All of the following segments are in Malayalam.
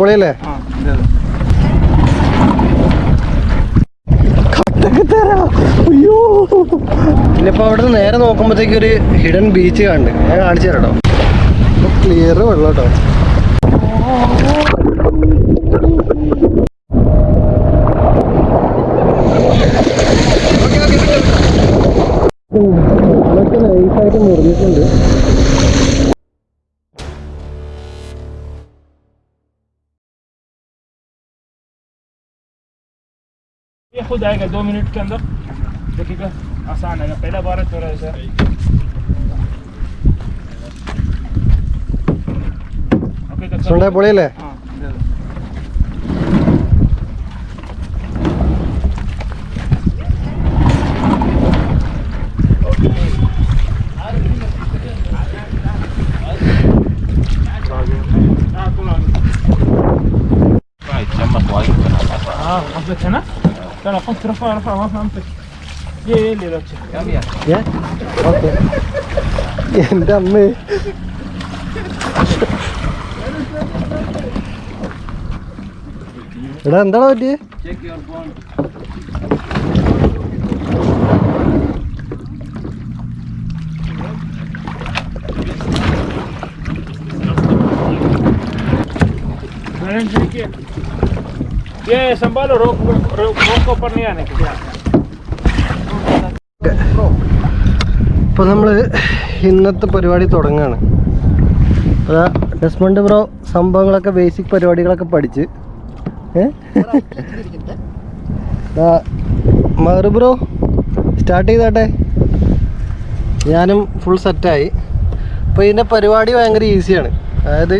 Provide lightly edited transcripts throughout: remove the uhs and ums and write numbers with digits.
പൊളിയല്ലേ? അയ്യോ, ഇനിയിപ്പോൾ അവിടെ നിന്ന് നേരെ നോക്കുമ്പോഴത്തേക്ക് ഒരു ഹിഡൻ ബീച്ച് കണ്ട്. ഞാൻ കാണിച്ചു തരാം കേട്ടോ. ക്ലിയർ വെള്ളം കേട്ടോ. വെള്ളമൊക്കെ നൈസായിട്ട് മുറിഞ്ഞിട്ടുണ്ട്. ये खुद आएगा 2 मिनट के अंदर. देखिएगा आसान है. पहला बार है थोड़ा ऐसा. सुंडा പൊളിയല്ലേ? है ना? चलो अपन रफा वहाँ पे ये ले लो. ये ओके. എൻ്റെ അമ്മ എടാ എന്താണ് പറ്റിയേ? ये संभालो. रोक ऊपर नहीं आने के. ഇപ്പോൾ നമ്മൾ ഇന്നത്തെ പരിപാടി തുടങ്ങുകയാണ്. അതാ ഡെസ്മണ്ട് ബ്രോ സംഭവങ്ങളൊക്കെ ബേസിക് പരിപാടികളൊക്കെ പഠിച്ച് മറു ബ്രോ സ്റ്റാർട്ട് ചെയ്താട്ടെ. ഞാനും ഫുൾ സെറ്റായി. അപ്പോൾ ഇതിൻ്റെ പരിപാടി ഭയങ്കര ഈസിയാണ്. അതായത്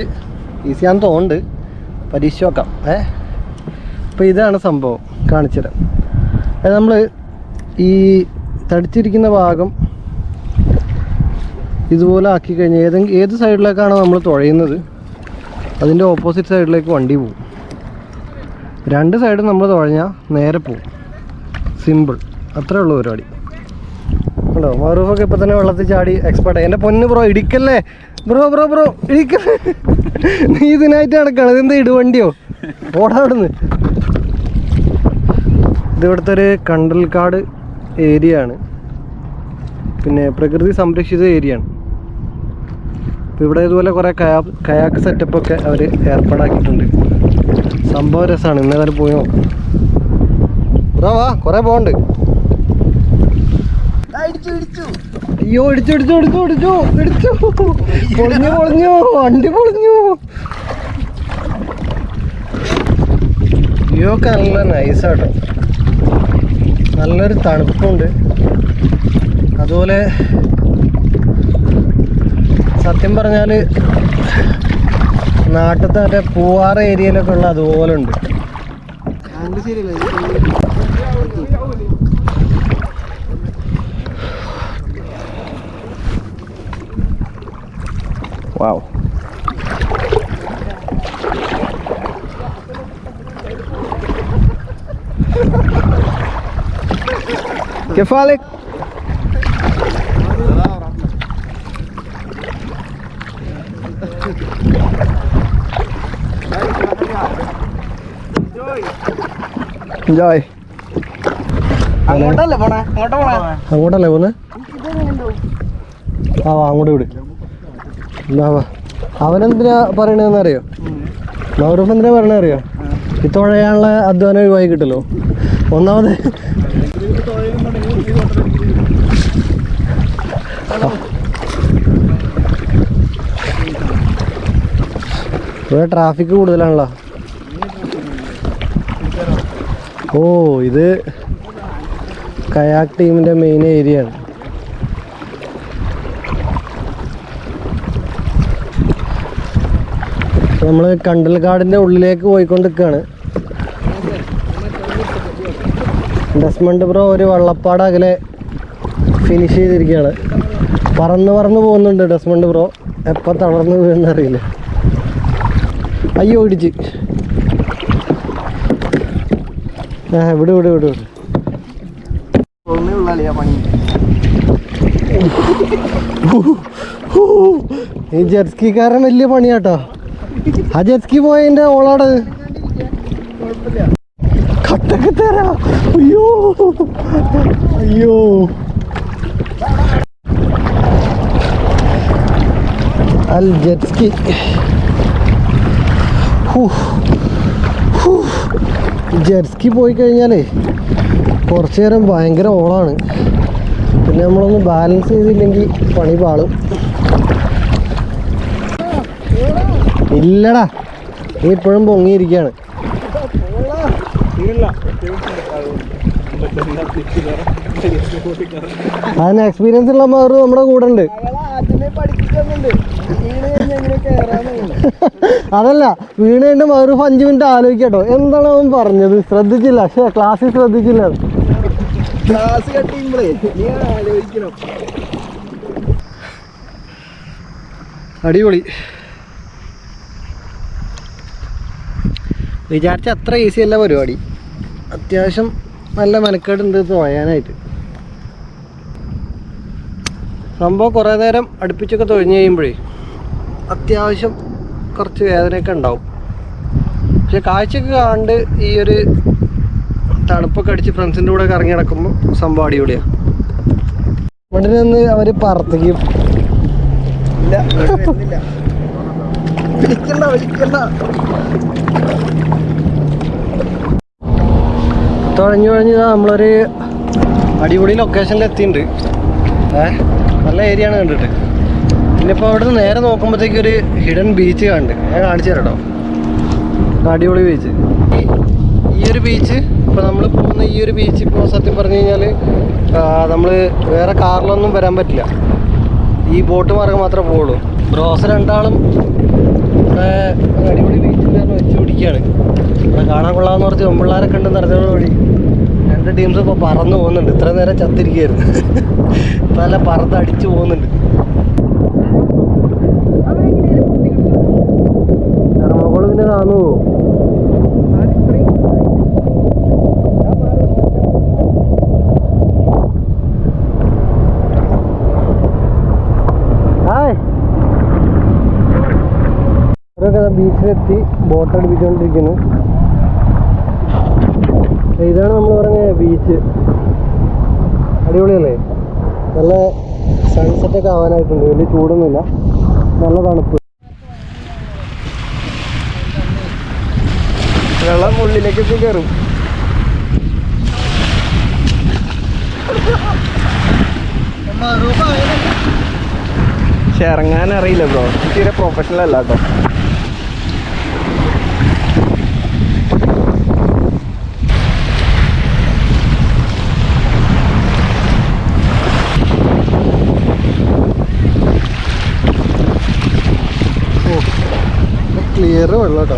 ഈസിയാണെന്ന് തോന്നുന്നുണ്ട്. പരീക്ഷ നോക്കാം. അപ്പോൾ ഇതാണ് സംഭവം, കാണിച്ചുതരാം. അതായത് നമ്മൾ ഈ തടിച്ചിരിക്കുന്ന ഭാഗം ഇതുപോലെ ആക്കി കഴിഞ്ഞാൽ ഏത് സൈഡിലേക്കാണോ നമ്മൾ തുഴയുന്നത് അതിൻ്റെ ഓപ്പോസിറ്റ് സൈഡിലേക്ക് വണ്ടി പോകും. രണ്ട് സൈഡും നമ്മൾ തുഴഞ്ഞാൽ നേരെ പോകും. സിമ്പിൾ, അത്രേ ഉള്ളൂ പരിപാടി. ഉണ്ടോ? മറൂഫൊക്കെ ഇപ്പം തന്നെ വെള്ളത്തിൽ ചാടി എക്സ്പേർട്ടായി. എൻ്റെ പൊന്ന് ബ്രോ ഇടിക്കല്ലേ ബ്രോ ഇടിക്കല്ലേ. നീ ഇതിനായിട്ട് നടക്കണം. ഇതെന്താ ഇടുവണ്ടിയോ? ഓടാ അവിടുന്ന്. ഇതിവിടുത്തെ ഒരു കണ്ടൽക്കാട് ഏരിയ ആണ്, പിന്നെ പ്രകൃതി സംരക്ഷിത ഏരിയ ആണ്. അപ്പോൾ ഇവിടെ ഇതുപോലെ കുറേ കയാക്ക് സെറ്റപ്പൊക്കെ അവർ ഏർപ്പാടാക്കിയിട്ടുണ്ട്. സംഭവം രസമാണ്. ഇന്നേതായാലും പോയി നോക്കാം. ബ്രോ വാ, കുറേ പോകണ്ട്. അയ്യോ ഇടിച്ചു പൊളിഞ്ഞു വണ്ടി പൊളിഞ്ഞു. അയ്യോ നല്ല നൈസാട്ടോ. നല്ലൊരു തണുപ്പുണ്ട്. അതുപോലെ സത്യം പറഞ്ഞാൽ നാട്ടിലത്തെ മറ്റേ പൂവാറ ഏരിയയിലൊക്കെ ഉള്ള അതുപോലെ ഉണ്ട്. വാവ്. كيفالك؟ ജോയ് അങ്ങോട്ടല്ലേ പോണേ? അങ്ങോട്ടല്ലേ പോന്നെ? അങ്ങോട്ട് വിട്. അവനെന്തിനാ പറയണതെന്ന് അറിയോ? മൗറൂഫ് എന്തിനാ പറയണത് അറിയോ? ഈ തുഴയാനുള്ള അധ്വാനം ഒഴിവായി കിട്ടല്ലോ. ഒന്നാമത് ഇവിടെ ട്രാഫിക് കൂടുതലാണല്ലോ. ഓ, ഇത് കയാക്ക് ടീമിൻ്റെ മെയിൻ ഏരിയ ആണ്. നമ്മൾ കണ്ടൽക്കാടിൻ്റെ ഉള്ളിലേക്ക് പോയിക്കൊണ്ടിരിക്കുകയാണ്. ഡെസ്മണ്ട് ബ്രോ ഒരു വള്ളപ്പാട് അകലെ ഫിനിഷ് ചെയ്തിരിക്കുകയാണ്. പറന്ന് പോകുന്നുണ്ട് ഡെസ്മണ്ട് ബ്രോ. എപ്പോൾ തളർന്ന് വീണെന്നറിയില്ല. അയ്യോ ഇടിച്ച്. വിട്. ഈ ജെറ്റ്സ്കിക്കാരൻ വലിയ പണിയാട്ടോ. ആ ജെറ്റ്സ്കി പോയതിന്റെ ഓളാട് കട്ടൊക്കെ തരാ. അയ്യോ അയ്യോ അൽ ജെറ്റ്സ്കി. ജെറ്റ്സ്കി പോയി കഴിഞ്ഞാലേ കുറച്ചു നേരം ഭയങ്കര ഓളാണ്. പിന്നെ നമ്മളൊന്ന് ബാലൻസ് ചെയ്തില്ലെങ്കിൽ പണി പാളും. ഇല്ലടാ, നീ ഇപ്പോഴും പൊങ്ങിയിരിക്കുകയാണ്. അതിന് എക്സ്പീരിയൻസ് ഉള്ള മാറും നമ്മുടെ കൂടെ ഉണ്ട്. അതല്ല, വീണ് കഴിഞ്ഞ മാറും 5 മിനിറ്റ് ആലോചിക്കട്ടോ എന്താണ് അവൻ പറഞ്ഞത്. ശ്രദ്ധിച്ചില്ല, പക്ഷേ ക്ലാസ്സിൽ ശ്രദ്ധിച്ചില്ല. അടിപൊളി. വിചാരിച്ച അത്ര ഈസി അല്ല പരിപാടി. അത്യാവശ്യം നല്ല മെനക്കേടുണ്ട് തുഴയാനായിട്ട്. സംഭവം കുറേ നേരം അടുപ്പിച്ചൊക്കെ തുഴഞ്ഞു കഴിയുമ്പോഴേ അത്യാവശ്യം കുറച്ച് വേദനയൊക്കെ ഉണ്ടാവും. പക്ഷെ കാഴ്ചയൊക്കെ കാണണ്ട് ഈ ഒരു തണുപ്പൊക്കെ അടിച്ച് ഫ്രണ്ട്സിൻ്റെ കൂടെ കറങ്ങി നടക്കുമ്പോൾ സംഭവം അടിപൊളിയാണ്. ഇവിടെ നിന്ന് അവർ പറത്തിക്കും. തുഴഞ്ഞു നമ്മളൊരു അടിപൊളി ലൊക്കേഷനിൽ എത്തിയിട്ടുണ്ട്. നല്ല ഏരിയ ആണ് കണ്ടിട്ട്. പിന്നെ ഇപ്പോൾ അവിടെ നിന്ന് നേരെ നോക്കുമ്പോഴത്തേക്ക് ഒരു ഹിഡൻ ബീച്ച് കണ്ട് ഞാൻ കാണിച്ചു തരാം കേട്ടോ. അടിപൊളി ബീച്ച്. ഈ ഒരു ബീച്ച് ഇപ്പോൾ നമ്മൾ പോകുന്ന ഈ ഒരു ബീച്ച് ഇപ്പോൾ സത്യം പറഞ്ഞു കഴിഞ്ഞാൽ നമ്മൾ വേറെ കാറിലൊന്നും വരാൻ പറ്റില്ല. ഈ ബോട്ട് മാർഗം മാത്രമേ പോവുള്ളൂ. ബ്രോസ് രണ്ടാളും അടിപൊളി ബീച്ചിൽ വെച്ച് പിടിക്കുകയാണ്. ഇവിടെ കാണാൻ കൊള്ളാമെന്ന് പറഞ്ഞ് പെമ്പിള്ളാരൊക്കെ ഉണ്ട് നിറഞ്ഞോട് വഴി. 2 ടീംസ് ഇപ്പോൾ പറന്ന് പോകുന്നുണ്ട്. ഇത്ര നേരം ചത്തിരിക്കുകയായിരുന്നു. ഇപ്പം നല്ല പറന്ന് അടിച്ചു പോകുന്നുണ്ട്. തെർമോക്കോൾ പിന്നെ താന്നു പോകും. ബീച്ചിലെത്തി ബോട്ട് അടുപ്പിച്ചുകൊണ്ടിരിക്കുന്നു. ഇതാണ് നമ്മൾ പറഞ്ഞ ബീച്ച്. അടിപൊളിയല്ലേ? നല്ല സൺസെറ്റൊക്കെ ആവാനായിട്ടുണ്ട്. വലിയ ചൂടൊന്നുമില്ല, നല്ല തണുപ്പ്. വെള്ളം ഉള്ളിലേക്കൊക്കെ കയറും. പക്ഷെ ഇറങ്ങാൻ അറിയില്ല ബ്രോ, തീരെ പ്രൊഫഷണൽ അല്ല കേട്ടോ. ക്ലിയർ വെള്ളം കേട്ടോ.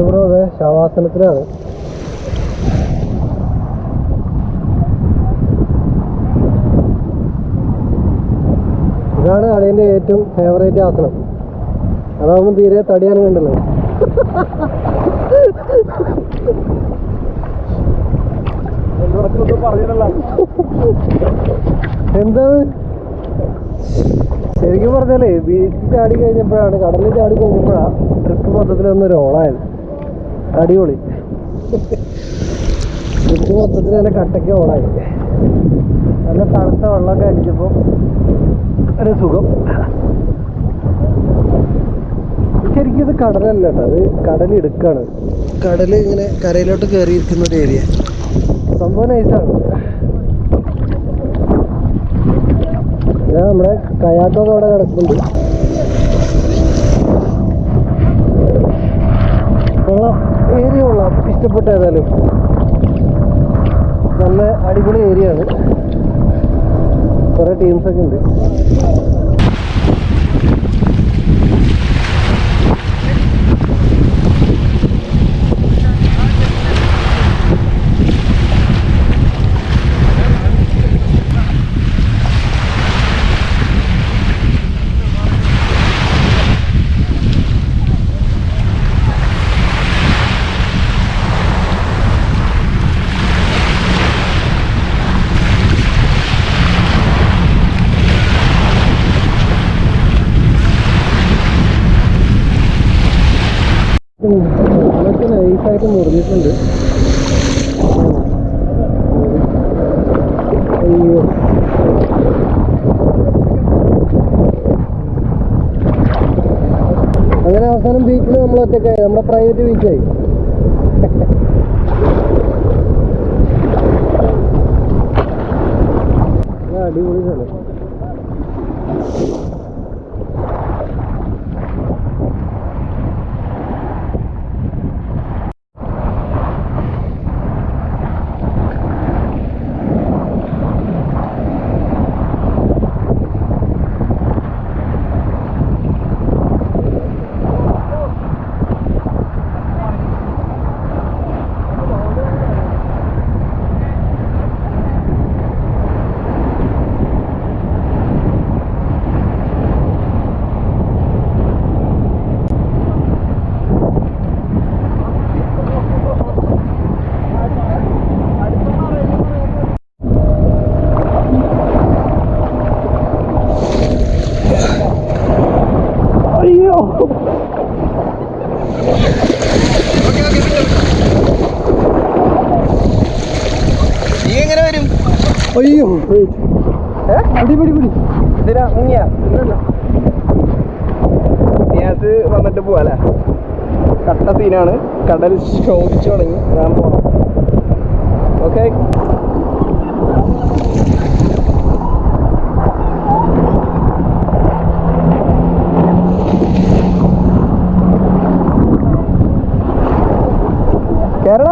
ബ്രോ അതെ ശവാസനത്തിലാണ്. ഇതാണ് അളിയൻ്റെ ഏറ്റവും ഫേവറേറ്റ് ആസനം. അതാവുമ്പോൾ തീരെ തടിയാനും കണ്ടല്ലോ. എന്താണ് ശരിക്കും പറഞ്ഞാലേ ബീച്ചിൽ ചാടി കഴിഞ്ഞപ്പോഴാണ്, കടലിൽ ചാടി കഴിഞ്ഞപ്പോഴാണ് ട്രിപ്പ് മൊത്തത്തിലൊന്നൊരു ഓളായത്. അടിപൊളി. ട്രിപ്പ് മൊത്തത്തിൽ നല്ല കട്ടയ്ക്ക് ഓളായി. നല്ല തണുത്ത വെള്ളമൊക്കെ അടിച്ചപ്പോൾ ഒരു സുഖം. ശരിക്കും ഇത് കടലല്ല കേട്ടോ, അത് കടലിടുക്കാണ്. കടൽ ഇങ്ങനെ കരയിലോട്ട് കയറിയിരിക്കുന്ന ഒരു ഏരിയ. സംഭവം നൈസാണ്. നമ്മുടെ കയാക്കൊക്കെ അവിടെ കിടക്കുന്നുണ്ട്. കൊള്ളാം, ഏരിയ കൊള്ളാം, ഇഷ്ടപ്പെട്ട. ഏതായാലും നല്ല അടിപൊളി ഏരിയ ആണ്. കുറേ ടീംസൊക്കെ ഉണ്ട്. അതൊക്കെ നൈസായിട്ട് മുറിഞ്ഞിട്ടുണ്ട്. അയ്യോ, അങ്ങനെ അവസാനം ബീച്ചിൽ നമ്മൾ ഒറ്റക്കായി, നമ്മുടെ പ്രൈവറ്റ് ബീച്ചായി. അടിപൊളി സ്ഥലം. അയ്യോ, അടിപൊളി ഇതിനാ ഗ്യാസ് വന്നിട്ട് പോവാല്ലേ. കട്ട സീനാണ്, കടൽ ശോഭിച്ചു തുടങ്ങി. ഞാൻ പോണം. ഓക്കെ, കേരള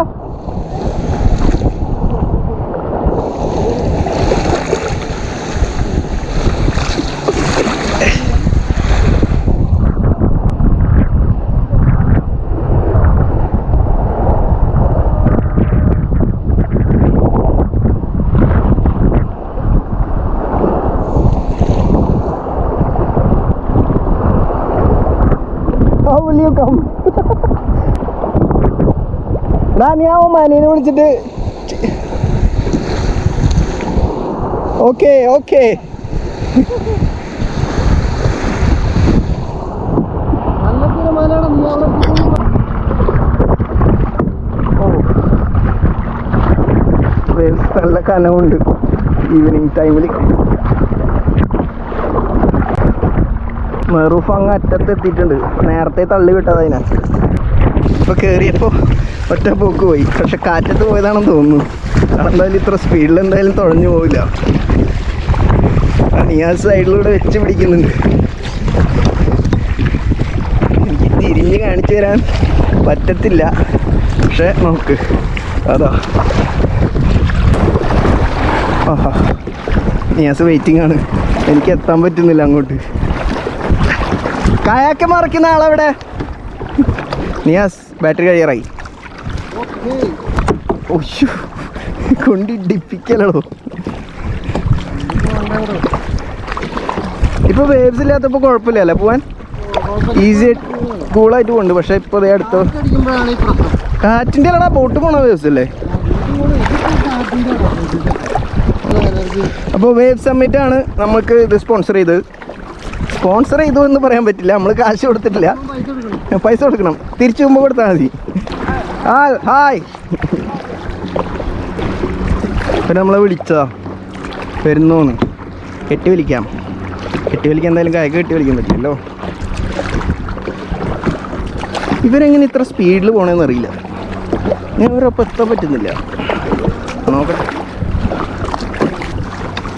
ഞാൻ ഒമാനിനെ വിളിച്ചിട്ട് ഓക്കെ നല്ല കനവുണ്ട് ഈവനിങ് ടൈമിൽ. മെറൂഫ് അങ്ങ് അറ്റത്ത് എത്തിയിട്ടുണ്ട്. നേരത്തെ തള്ളി വിട്ടത് അതിനാ. ഇപ്പോൾ കയറിയപ്പോൾ ഒറ്റ പോക്ക് പോയി. പക്ഷെ കാറ്റത്ത് പോയതാണെന്ന് തോന്നുന്നു. കാരണം എന്തായാലും ഇത്ര സ്പീഡിൽ എന്തായാലും തുഴഞ്ഞു പോവില്ല. ആ സൈഡിലൂടെ വെച്ച് പിടിക്കുന്നുണ്ട്. എനിക്ക് തിരിഞ്ഞ് കാണിച്ചു തരാൻ പറ്റത്തില്ല. പക്ഷെ നോക്ക്, അതാ. ആഹാ, നിയാസ് വെയിറ്റിംഗ് ആണ്. എനിക്ക് എത്താൻ പറ്റുന്നില്ല അങ്ങോട്ട്. കയാക്ക് മറിക്കുന്ന ആളെവിടെ? നിയാസ്, ബാറ്ററി കഴിയാറായി. കൊണ്ടിടിപ്പിക്കലോ. ഇപ്പൊ വേവ്സ് ഇല്ലാത്തപ്പോ കുഴപ്പമില്ലല്ലേ പോവാൻ? ഈസി ആയിട്ട് കൂളായിട്ട് പോകുന്നുണ്ട്. പക്ഷെ ഇപ്പൊ അതേ അടുത്ത കാറ്റിന്റെ അല്ലടാ ബോട്ട് പോണ വേവ്സ് അല്ലേ? അപ്പോൾ വേവ് സമ്മിറ്റ് ആണ് നമുക്ക് ഇത് സ്പോൺസർ ചെയ്തു എന്ന് പറയാൻ പറ്റില്ല. നമ്മൾ കാശ് കൊടുത്തിട്ടില്ല, പൈസ കൊടുക്കണം. തിരിച്ചു പോകുമ്പോൾ കൊടുത്താൽ മതി. ഹായ്, പിന്നെ നമ്മളെ വിളിച്ചതാ വരുന്നോന്ന്. കെട്ടി വലിക്കാൻ എന്തായാലും കായക്ക് കെട്ടി വലിക്കാൻ പറ്റില്ലല്ലോ. ഇവരെങ്ങനെ ഇത്ര സ്പീഡിൽ പോകണമെന്ന് അറിയില്ല. ഞാൻ ഇവരൊപ്പം എത്താൻ പറ്റുന്നില്ല. നോക്കട്ടെ,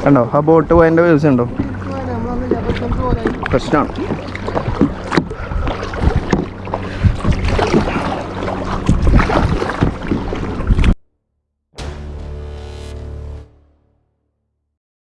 കണ്ടോ ആ ബോട്ട് പോയതിൻ്റെ വേവ്സ് ഉണ്ടോ? പ്രശ്നമാണ്.